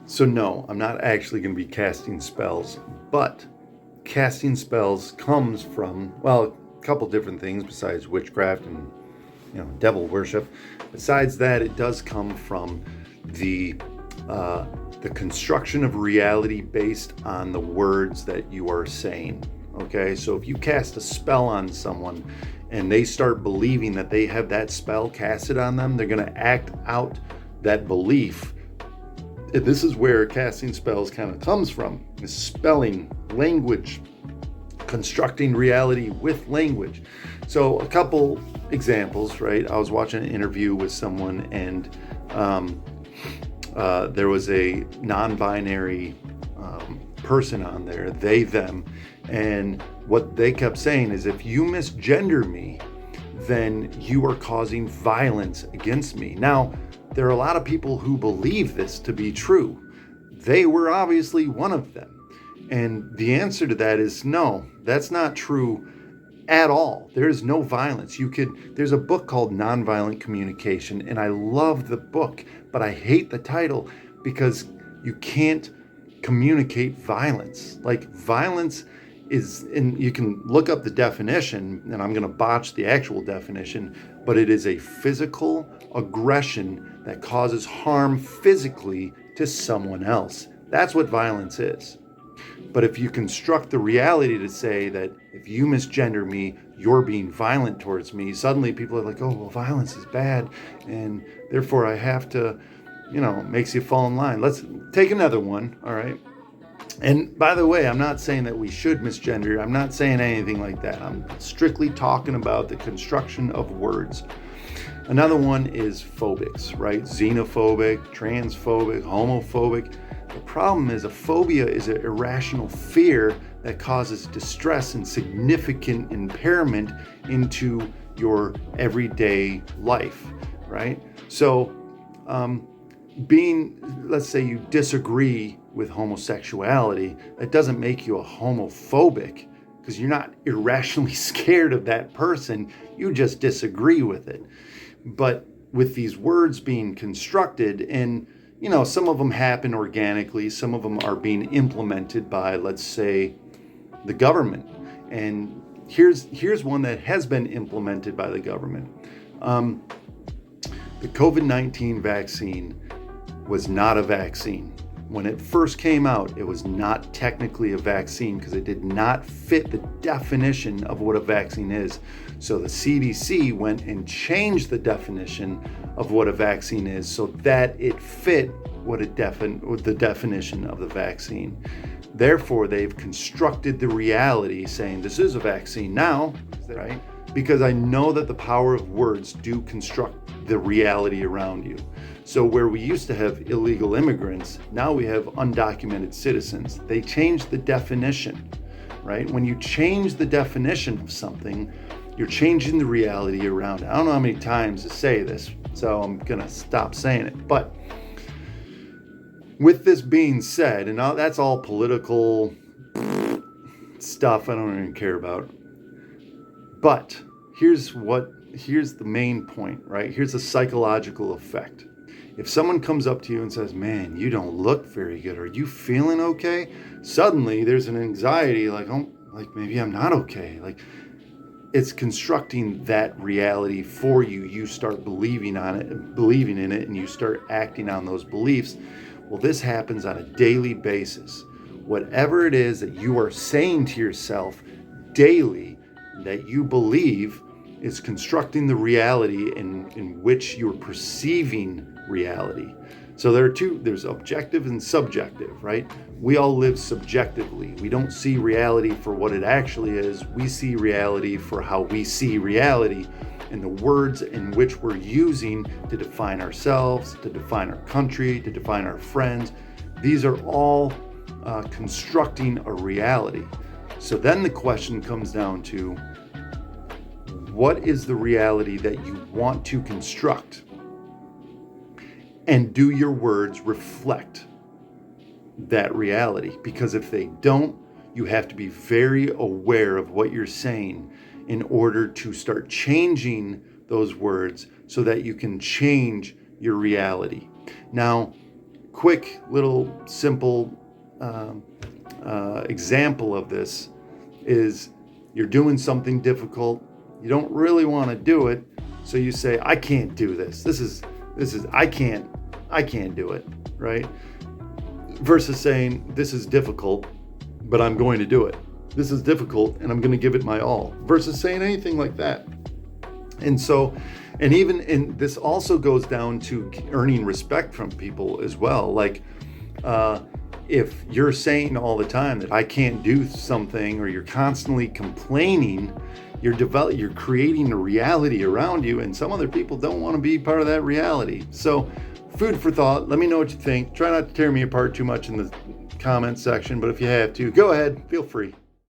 So no, I'm not actually going to be casting spells, but casting spells comes from, well, a couple different things besides witchcraft and devil worship. Besides that, it does come from the the construction of reality based on the words that you are saying. Okay, so if you cast a spell on someone and they start believing that they have that spell casted on them, they're going to act out that belief. This is where casting spells kind of comes from, is spelling, language, constructing reality with language. So a couple examples, right? I was watching an interview with someone, and there was a non-binary person on there, they, them, and what they kept saying is, if you misgender me, then you are causing violence against me. Now, there are a lot of people who believe this to be true. They were obviously one of them. And the answer to that is no, that's not true at all. There is no violence. There's a book called Nonviolent Communication, and I love the book, but I hate the title because you can't communicate violence. Like, violence is, and you can look up the definition, and I'm going to botch the actual definition, but it is a physical aggression that causes harm physically to someone else. That's what violence is. But if you construct the reality to say that if you misgender me, you're being violent towards me, suddenly people are like, oh, well, violence is bad, and therefore I have to, makes you fall in line. Let's take another one, all right? And by the way, I'm not saying that we should misgender. I'm not saying anything like that. I'm strictly talking about the construction of words. Another one is phobics, right? Xenophobic, transphobic, homophobic. The problem is a phobia is an irrational fear that causes distress and significant impairment into your everyday life, right? So let's say you disagree with homosexuality, that doesn't make you a homophobic, because you're not irrationally scared of that person, you just disagree with it. But with these words being constructed, and some of them happen organically, some of them are being implemented by, let's say, the government. And here's one that has been implemented by the government. The COVID-19 vaccine was not a vaccine. When it first came out, it was not technically a vaccine because it did not fit the definition of what a vaccine is. So the CDC went and changed the definition of what a vaccine is so that it fit the definition of the vaccine. Therefore, they've constructed the reality saying this is a vaccine now, right? Because I know that the power of words do construct the reality around you. So where we used to have illegal immigrants, now we have undocumented citizens. They changed the definition, right? When you change the definition of something, you're changing the reality around it. I don't know how many times to say this, so I'm gonna stop saying it. But with this being said, and that's all political stuff I don't even care about. But here's the main point, right? Here's the psychological effect. If someone comes up to you and says, man, you don't look very good, are you feeling okay? Suddenly there's an anxiety like, oh, like maybe I'm not okay. Like, it's constructing that reality for you. You start believing in it, and you start acting on those beliefs. Well, this happens on a daily basis. Whatever it is that you are saying to yourself daily that you believe is constructing the reality in which you're perceiving reality. So there's objective and subjective, right? We all live subjectively. We don't see reality for what it actually is. We see reality for how we see reality, and the words in which we're using to define ourselves, to define our country, to define our friends. These are all constructing a reality. So then the question comes down to, what is the reality that you want to construct? And do your words reflect that reality? Because if they don't, you have to be very aware of what you're saying in order to start changing those words so that you can change your reality. Now, quick little simple example of this is you're doing something difficult. You don't really want to do it. So you say, I can't do this. This is, I can't do it, right? Versus saying, this is difficult, but I'm going to do it. This is difficult and I'm going to give it my all, versus saying anything like that. And so, and this also goes down to earning respect from people as well. Like, if you're saying all the time that I can't do something, or you're constantly complaining, you're creating a reality around you, and some other people don't want to be part of that reality. So, food for thought. Let me know what you think. Try not to tear me apart too much in the comments section, but if you have to, go ahead, feel free.